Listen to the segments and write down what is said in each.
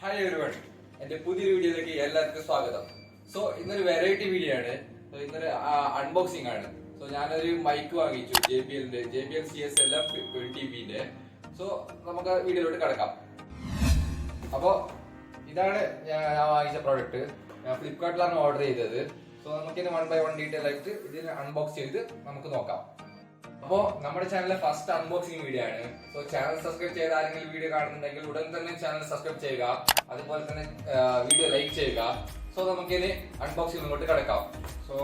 Hi everyone, എന്റെ പുതിയൊരു വീഡിയോയിലേക്ക് എല്ലാവർക്കും സ്വാഗതം. സോ ഇന്നൊരു വെറൈറ്റി വീഡിയോ ആണ്. ഇന്നൊരു അൺബോക്സിംഗ് ആണ്. സോ ഞാനൊരു മൈക്ക് വാങ്ങിച്ചു, JBL Cslm20B. സോ നമുക്ക് വീഡിയോയിലോട്ട് കിടക്കാം. അപ്പോ ഇതാണ് ഞാൻ വാങ്ങിച്ച പ്രോഡക്റ്റ്. ഞാൻ ഫ്ലിപ്കാർട്ടിലാണ് ഓർഡർ ചെയ്തത്. സോ നമുക്കിത് 1 by 1 ഡീറ്റെയിൽ ആയിട്ട് ഇതിന് അൺബോക്സ് ചെയ്ത് നമുക്ക് നോക്കാം. അപ്പോ നമ്മുടെ ചാനലിലെ ഫസ്റ്റ് അൺബോക്സിംഗ് വീഡിയോ ആണ്. സോ ചാനൽ സബ്സ്ക്രൈബ് ചെയ്ത ആരെങ്കിലും വീഡിയോ കാണുന്നുണ്ടെങ്കിൽ ഉടൻ തന്നെ ചാനൽ സബ്സ്ക്രൈബ് ചെയ്യുക. അതുപോലെ തന്നെ വീഡിയോ ലൈക്ക് ചെയ്യുക. സോ നമുക്കിനി അൺബോക്സിംഗിലോട്ട് കിടക്കാം. സോ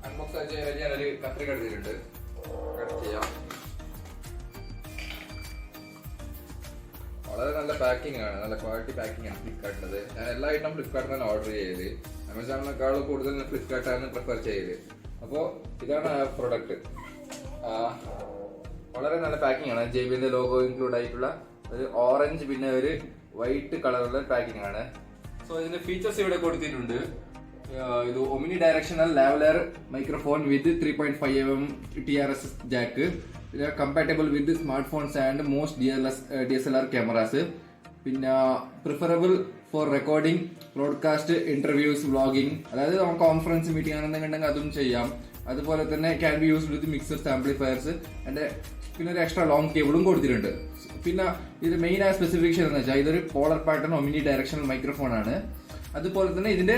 അൺബോക്സ് ചെയ്യാൻ ഞാനൊരു കത്രിക എടുത്തിട്ടുണ്ട്. കട്ട് ചെയ്യാം. വളരെ നല്ല പാക്കിംഗ് ആണ്, നല്ല ക്വാളിറ്റി പാക്കിംഗ് ആണ് ഫ്ലിപ്കാർട്ടിനത്. ഞാൻ എല്ലാ ഐറ്റം ഫ്ലിപ്കാർട്ടിൽ തന്നെ ഓർഡർ ചെയ്ത്, ആമസോണിനേക്കാൾ കൂടുതൽ ഫ്ലിപ്കാർട്ടാണ് പ്രിഫർ ചെയ്ത്. അപ്പോൾ ഇതാണ് ആ പ്രൊഡക്റ്റ്. വളരെ നല്ല പാക്കിംഗ് ആണ്. JBL ലോഗോ ഇൻക്ലൂഡ് ആയിട്ടുള്ള ഒരു ഓറഞ്ച് പിന്നെ ഒരു വൈറ്റ് കളറുള്ള പാക്കിംഗ് ആണ്. സോ ഇതിന്റെ ഫീച്ചേഴ്സ് ഇവിടെ കൊടുത്തിട്ടുണ്ട്. ഇത് omnidirectional lavalier microphone with 3.5mm TRS jack, compatible with smartphones and most DSLR cameras, പിന്നെ preferable for recording, broadcast, interviews, vlogging, അതായത് നമുക്ക് കോൺഫറൻസ് മീറ്റിംഗ് ആണെന്നുണ്ടെങ്കിൽ അതും ചെയ്യാം. അതുപോലെ തന്നെ can be used with mixers, amplifiers and പിന്നെ ഒരു എക്സ്ട്രാ ലോങ് കേബിളും കൊടുത്തിട്ടുണ്ട്. പിന്നെ ഇത് മെയിൻ ആയ സ്പെസിഫിക്കേഷൻ എന്ന് വെച്ചാൽ ഇതൊരു pallor pattern Omni directional microphone ആണ്. അതുപോലെ തന്നെ ഇതിന്റെ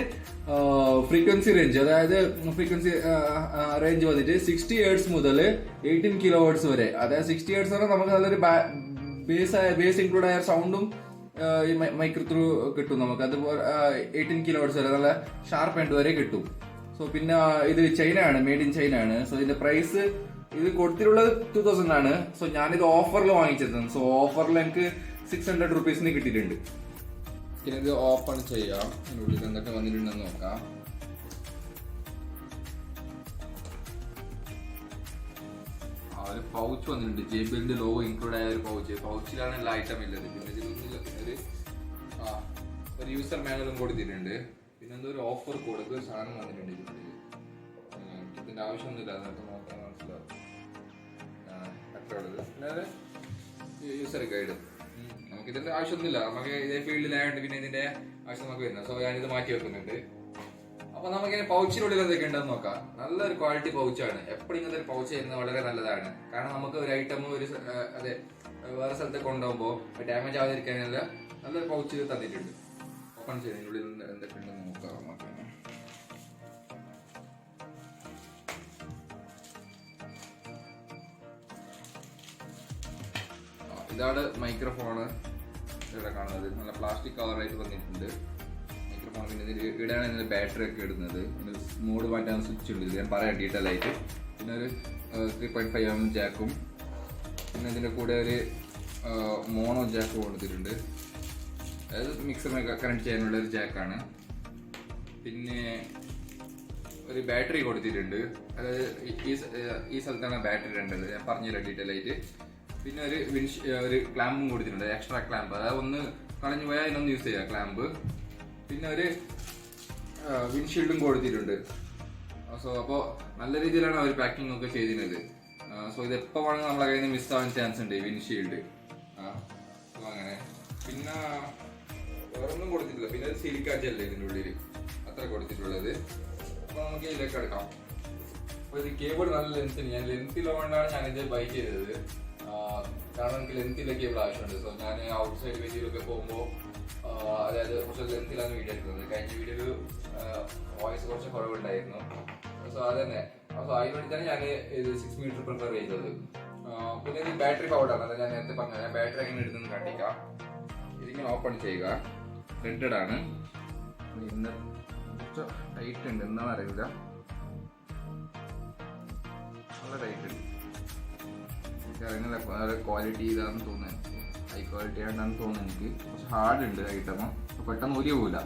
ഫ്രീക്വൻസി റേഞ്ച്, അതായത് ഫ്രീക്വൻസി റേഞ്ച് വന്നിട്ട് 60 Hz മുതൽ 18 kHz വരെ. അതായത് 60 Hz വരെ നമുക്ക് നല്ലൊരു ബേസ് ഇൻക്ലൂഡ് ആയ സൗണ്ടും ഈ മൈക്രോ ത്രൂ കിട്ടും നമുക്ക്. അതുപോലെ 18 kHz വരെ നല്ല ഷാർപ്പ് എൻഡ് വരെ കിട്ടും. സോ പിന്നെ ഇത് ചൈന ആണ്, മെയ്ഡ് ഇൻ ചൈന ആണ്. സോ ഇതിന്റെ പ്രൈസ് ഇത് കൊടുത്തിട്ടുള്ളത് 2000 ആണ്. സോ ഞാനിത് ഓഫറിൽ വാങ്ങിച്ചത്. സോ ഓഫറിൽ എനിക്ക് 600 rupees കിട്ടിയിട്ടുണ്ട്. ഇനി ഇത് ഓപ്പൺ ചെയ്യാം. ഇതിനുള്ളിൽ എന്തൊക്കെ വന്നിട്ടുണ്ടെന്ന് നോക്കാം. ഒരു പൗച്ച് വന്നിട്ടുണ്ട്, JBL ലോഗോ ഇൻക്ലൂഡ് ആയ ഒരു പൗച്ചിലാണ് എല്ലാ ഐറ്റം ഉള്ളത്. പിന്നെ ഇതിൽ ഒരു യൂസർ മാനുവലും കൊടുത്തിട്ടുണ്ട്. പിന്നെ എന്തോ ഒരു ഓഫർ കോഡ് സാധനം വന്നിട്ടുണ്ട് ഇതിനുള്ളിൽ. ഇതിന്റെ ആവശ്യമൊന്നുമില്ല, നമുക്ക് നോക്കാൻ മനസ്സിലാവും അത്ര ഉള്ളത്. പിന്നെ യൂസർ ഗൈഡ്, നമുക്ക് ഇതിന്റെ ആവശ്യമൊന്നുമില്ല, നമുക്ക് ഇതേ ഫീൽഡിലായതുകൊണ്ട് പിന്നെ ഇതിന്റെ ആവശ്യം നമുക്ക് വരുന്നത്. സോ ഞാനിത് മാറ്റി വെക്കുന്നുണ്ട്. അപ്പൊ നമുക്കിങ്ങനെ പൗച്ചിനുള്ളിൽ എന്തൊക്കെ ഉണ്ടെന്ന് നോക്കാം. നല്ലൊരു ക്വാളിറ്റി പൗച്ചാണ്. എപ്പോഴും ഇങ്ങനത്തെ ഒരു പൗച്ച് ചെയ്യുന്നത് വളരെ നല്ലതാണ്. കാരണം നമുക്ക് ഒരു ഐറ്റം അതെ വേറെ സ്ഥലത്ത് കൊണ്ടുപോകുമ്പോൾ ഡാമേജ് ആവാതിരിക്കാനല്ല നല്ലൊരു പൗച്ച് തന്നിട്ടുണ്ട്. ഓപ്പൺ ചെയ്തതിനുള്ളിൽ എന്തൊക്കെ ഉണ്ടെന്ന് നോക്കാം. ഇതാണ് മൈക്രോഫോണ് ഇവിടെ കാണുന്നത്. നല്ല പ്ലാസ്റ്റിക് കവറായിട്ട് വന്നിട്ടുണ്ട് മൈക്രോഫോൺ. പിന്നെ ഇതിൽ ഇവിടെയാണ് ഇതിന്റെ ബാറ്ററി ഒക്കെ ഇടുന്നത്. മോഡ് മാറ്റാൻ സ്വിച്ച് ഉണ്ട്, ഇത് ഞാൻ പറയാം ഡീറ്റെയിൽ ആയിട്ട്. പിന്നെ ഒരു 3.5mm ജാക്കും, പിന്നെ ഇതിന്റെ കൂടെ ഒരു മോണോ ജാക്ക് കൊടുത്തിട്ടുണ്ട്. അതായത് മിക്സറിനൊക്കെ കണക്ട് ചെയ്യാനുള്ള ഒരു ജാക്കാണ്. പിന്നെ ഒരു ബാറ്ററി കൊടുത്തിട്ടുണ്ട്. അതായത് ഈ സ്ഥലത്താണ് ബാറ്ററി ഉണ്ടത്, ഞാൻ പറഞ്ഞുതരാം ഡീറ്റെയിൽ ആയിട്ട്. പിന്നെ ഒരു ക്ലാമ്പും കൊടുത്തിട്ടുണ്ട്, എക്സ്ട്രാ ക്ലാമ്പ്. അതായത് ഒന്ന് കളഞ്ഞു പോയാൽ അതിനൊന്ന് യൂസ് ചെയ്യാം ക്ലാമ്പ്. പിന്നെ ഒരു വിൻഷീൽഡും കൊടുത്തിട്ടുണ്ട്. സോ അപ്പോൾ നല്ല രീതിയിലാണ് അവർ പാക്കിംഗ് ഒക്കെ ചെയ്തിരുന്നത്. സോ ഇത് എപ്പോൾ വേണമെങ്കിൽ നമ്മളെ കയ്യിൽ നിന്ന് മിസ്സാവാൻ ചാൻസ് ഉണ്ട്, വിൻഷീൽഡ്. സോ അങ്ങനെ പിന്നെ വേറൊന്നും കൊടുത്തിട്ടില്ല. പിന്നെ ഒരു സിലിക്ക ജെല്ല് ഇതിൻ്റെ ഉള്ളിൽ, അത്ര കൊടുത്തിട്ടുള്ളത്. അപ്പോൾ നമുക്ക് ഇതിലേക്ക് എടുക്കാം. അപ്പോൾ ഇത് കേബിൾ നല്ല ലെങ്ത്തിന്, ഞാൻ ലെങ്ത്തിലുകൊണ്ടാണ് ഞാനിത് ബൈ ചെയ്തത്. കാരണം എനിക്ക് ലെങ്ത്തിലെ കേബിൾ ആവശ്യമുണ്ട്. സോ ഞാൻ ഔട്ട് സൈഡ് വേദിയിലൊക്കെ പോകുമ്പോൾ അതായത് കുറച്ച് ലെങ്ത്തിലാണ് വീഡിയോ എടുക്കുന്നത്. കഴിഞ്ഞ വീഡിയോയിൽ വോയിസ് കുറച്ച് കുറവുണ്ടായിരുന്നു. സോ അത് തന്നെ. സോ അതിന് വേണ്ടിയിട്ടാണ് ഞാൻ ഇത് 6 meter പ്രിഫർ ചെയ്തത്. പിന്നെ ഇത് ബാറ്ററി പൗഡറാണ്. അതായത് ഞാൻ നേരത്തെ പറഞ്ഞത്, ഞാൻ ബാറ്ററി എങ്ങനെ എടുത്തെന്ന് കണ്ടിക്കാം. ഇതിങ്ങനെ ഓപ്പൺ ചെയ്യുക. പ്രിന്റഡ് ആണ്. ഇന്ന് കുറച്ച് ടൈറ്റ് ഉണ്ട്, എന്താണെന്ന് അറിയില്ല. നല്ല ടൈറ്റ് ഉണ്ട്. അറിയുന്നില്ല ക്വാളിറ്റി ഇതാണെന്ന് തോന്നുന്നത്, ഹൈ ക്വാളിറ്റി ആയിട്ടാണെന്ന് തോന്നുന്നു. എനിക്ക് കുറച്ച് ഹാർഡ് ഉണ്ട് ഐറ്റം, പെട്ടെന്ന് ഊരി പോകില്ല.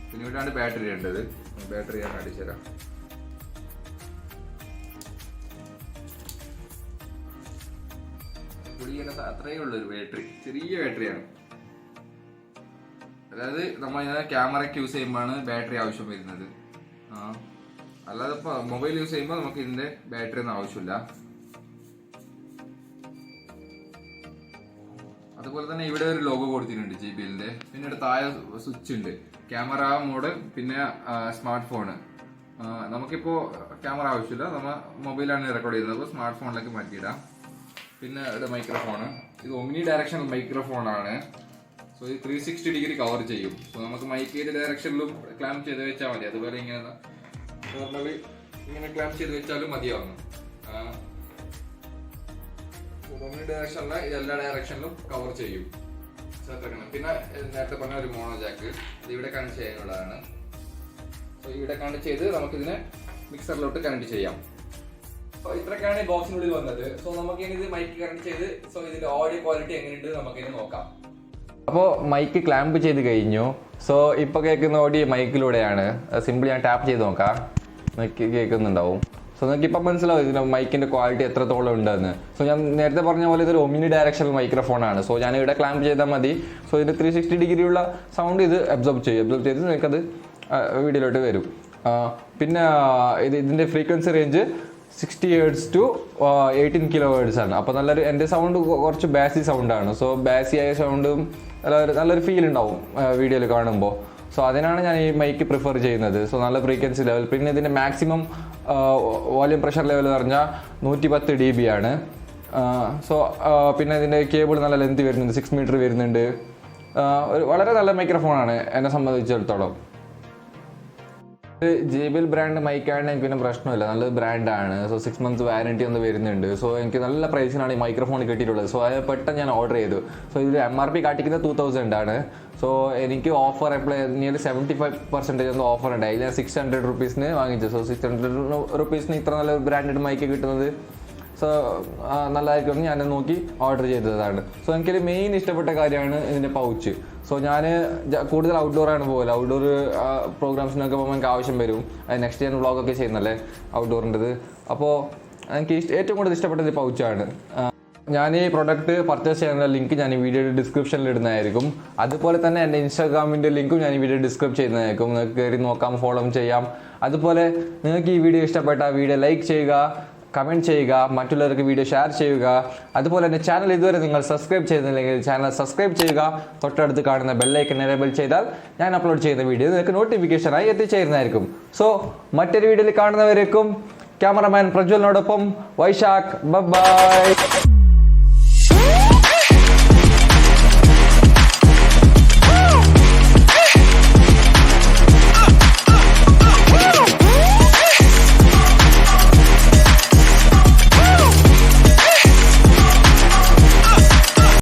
പിന്നെ ഇവിടെയാണ് ബാറ്ററി ഉണ്ടത്. ബാറ്ററി ഞാൻ അടിച്ചു തരാം. അത്രയേ ഉള്ളൂ ഒരു ബാറ്ററി, ചെറിയ ബാറ്ററിയാണ്. അതായത് നമ്മൾ ക്യാമറയ്ക്ക് യൂസ് ചെയ്യുമ്പോഴാണ് ബാറ്ററി ആവശ്യം വരുന്നത്. അല്ലാതെ ഇപ്പോൾ മൊബൈൽ യൂസ് ചെയ്യുമ്പോൾ നമുക്ക് ഇതിന്റെ ബാറ്ററി ഒന്നും ആവശ്യമില്ല. അതുപോലെ തന്നെ ഇവിടെ ഒരു ലോഗോ കൊടുത്തിട്ടുണ്ട് JBLന്റെ. പിന്നെ ഇവിടെ താഴെ സ്വിച്ച് ഉണ്ട്, ക്യാമറ മോഡ്, പിന്നെ സ്മാർട്ട് ഫോണ്. നമുക്കിപ്പോ ക്യാമറ ആവശ്യമില്ല, നമ്മൾ മൊബൈലാണ് റെക്കോർഡ് ചെയ്യുന്നത്, അപ്പോൾ സ്മാർട്ട് ഫോണിലേക്ക് മാറ്റിയിടാം. പിന്നെ ഇവിടെ മൈക്രോഫോണ്, ഇത് ഒമിനി ഡയറക്ഷണൽ മൈക്രോഫോണാണ്. സോ ഇത് 360 ഡിഗ്രി കവർ ചെയ്യും. സോ നമുക്ക് മൈക്ക് ഏത് ഡയറക്ഷനിലും ക്ലാമ്പ് ചെയ്ത് വെച്ചാൽ മതി. അതുപോലെ ഇങ്ങനെ നോർമലി ഇങ്ങനെ ക്ലാമ്പ് ചെയ്ത് വെച്ചാലും മതിയാവുന്നു. ഒമിനി ഡയറക്ഷനില ഇത് എല്ലാ ഡയറക്ഷനിലും കവർ ചെയ്യും. പിന്നെ നേരത്തെ പറഞ്ഞ ഒരു മോണോ ജാക്ക്, ഇത് ഇവിടെ കണക്ട് ചെയ്യാനുള്ളതാണ്. സോ ഇവിടെ കണക്ട് ചെയ്ത് നമുക്കിതിനെ മിക്സറിലോട്ട് കണക്ട് ചെയ്യാം. ഇത്രയൊക്കെയാണ് ഈ ബോക്സിനുള്ളിൽ വന്നത്. സോ നമുക്ക് ഇനി ഇത് മൈക്ക് കണക്ട് ചെയ്ത് സോ ഇതിന്റെ ഓഡിയോ ക്വാളിറ്റി എങ്ങനെയുണ്ട് നമുക്കിനി നോക്കാം. അപ്പോൾ മൈക്ക് ക്ലാമ്പ് ചെയ്ത് കഴിഞ്ഞു. സോ ഇപ്പോൾ കേൾക്കുന്ന ഓഡിയോ മൈക്കിലൂടെയാണ്. സിമ്പിൾ ഞാൻ ടാപ്പ് ചെയ്ത് നോക്കാം, മൈക്ക് കേൾക്കുന്നുണ്ടാവും. സോ നിങ്ങൾക്ക് ഇപ്പം മനസ്സിലാവും ഇതിന്റെ മൈക്കിന്റെ ക്വാളിറ്റി എത്രത്തോളം ഉണ്ടെന്ന്. സോ ഞാൻ നേരത്തെ പറഞ്ഞ പോലെ ഇതൊരു ഒമിനി ഡയറക്ഷണൽ മൈക്രോഫോണാണ്. സോ ഞാൻ ഇവിടെ ക്ലാമ്പ് ചെയ്താൽ മതി. സോ ഇതിന്റെ 360 ഡിഗ്രിയുള്ള സൗണ്ട് ഇത് അബ്സോർബ് ചെയ്ത് നിങ്ങൾക്കത് വീഡിയോയിലോട്ട് വരും. പിന്നെ ഇതിന്റെ frequency range 60 Hz to 18 kHz ആണ്. അപ്പോൾ എൻ്റെ സൗണ്ട് കുറച്ച് ബാസി സൗണ്ടാണ്. സോ ബാസി ആയ സൗണ്ടും നല്ലൊരു ഫീൽ ഉണ്ടാവും വീഡിയോയിൽ കാണുമ്പോൾ. സോ അതിനാണ് ഞാൻ ഈ മൈക്ക് പ്രിഫർ ചെയ്യുന്നത്. സോ നല്ല ഫ്രീക്വൻസി ലെവൽ. പിന്നെ ഇതിൻ്റെ മാക്സിമം വോളിയം പ്രഷർ ലെവൽ പറഞ്ഞാൽ 110 dB ആണ്. സോ പിന്നെ ഇതിൻ്റെ കേബിൾ നല്ല ലെന്ത് വരുന്നുണ്ട്, 6 മീറ്റർ വരുന്നുണ്ട്. വളരെ നല്ല മൈക്രോഫോണാണ് എന്നെ സംബന്ധിച്ചിടത്തോളം. JBL ബ്രാൻഡ് മൈക്കാണ്, എനിക്ക് പിന്നെ പ്രശ്നമില്ല, നല്ലൊരു ബ്രാൻഡാണ്. സോ 6 months വാറന്റി ഒന്ന് വരുന്നുണ്ട്. സോ എനിക്ക് നല്ല പ്രൈസിനാണ് ഈ മൈക്രോഫോൺ കിട്ടിയിട്ടുള്ളത്. സോ അത് പെട്ടെന്ന് ഞാൻ ഓർഡർ ചെയ്തു. സോ ഇതിൽ MRP കാട്ടിക്കുന്നത് 2000 ആണ്. സോ എനിക്ക് ഓഫർ അപ്ലൈ നിയർലി 75% ഒന്ന് ഓഫർ ഉണ്ടായി. ഞാൻ 600 rupees വാങ്ങിച്ചു. സോ 600 rupees ഇത്ര നല്ല ബ്രാൻഡഡ് മൈക്ക് കിട്ടുന്നത് സോ നല്ലതായിരിക്കും ഞാൻ നോക്കി ഓർഡർ ചെയ്തതാണ്. സോ എനിക്കൊരു മെയിൻ ഇഷ്ടപ്പെട്ട കാര്യമാണ് ഇതിൻ്റെ പൗച്ച്. സോ ഞാൻ കൂടുതൽ ഔട്ട്ഡോറാണ് പോകല്. ഔട്ട്ഡോർ പ്രോഗ്രാംസിനൊക്കെ പോകുമ്പോൾ എനിക്ക് ആവശ്യം വരും. നെക്സ്റ്റ് ഞാൻ വ്ളോഗൊക്കെ ചെയ്യുന്നല്ലേ ഔട്ട്ഡോറിൻ്റെത്. അപ്പോൾ എനിക്ക് ഏറ്റവും കൂടുതൽ ഇഷ്ടപ്പെട്ടത് പൗച്ചാണ്. ഞാൻ ഈ പ്രൊഡക്റ്റ് പർച്ചേസ് ചെയ്യാനുള്ള ലിങ്ക് ഞാൻ ഈ വീഡിയോയുടെ ഡിസ്ക്രിപ്ഷനിൽ ഇടുന്നതായിരിക്കും. അതുപോലെ തന്നെ എൻ്റെ ഇൻസ്റ്റാഗ്രാമിൻ്റെ ലിങ്കും ഞാൻ ഈ വീഡിയോ ഡിസ്ക്രൈബ് ചെയ്യുന്നതായിരിക്കും. നിങ്ങൾക്ക് കയറി നോക്കാം, ഫോളോ ചെയ്യാം. അതുപോലെ നിങ്ങൾക്ക് ഈ വീഡിയോ ഇഷ്ടപ്പെട്ട വീഡിയോ ലൈക്ക് ചെയ്യുക, കമൻറ്റ് ചെയ്യുക, മറ്റുള്ളവർക്ക് വീഡിയോ ഷെയർ ചെയ്യുക. അതുപോലെ തന്നെ ചാനൽ ഇതുവരെ നിങ്ങൾ സബ്സ്ക്രൈബ് ചെയ്തില്ലെങ്കിൽ ചാനൽ സബ്സ്ക്രൈബ് ചെയ്യുക. തൊട്ടടുത്ത് കാണുന്ന ബെല്ലൈക്കൺ എനേബിൾ ചെയ്താൽ ഞാൻ അപ്ലോഡ് ചെയ്യുന്ന വീഡിയോ നിങ്ങൾക്ക് നോട്ടിഫിക്കേഷനായി എത്തിച്ചേരുന്നതായിരിക്കും. സോ മറ്റൊരു വീഡിയോയിൽ കാണുന്നവരേക്കും ക്യാമറമാൻ പ്രജ്വലിനോടൊപ്പം വൈശാഖ്. ബൈ.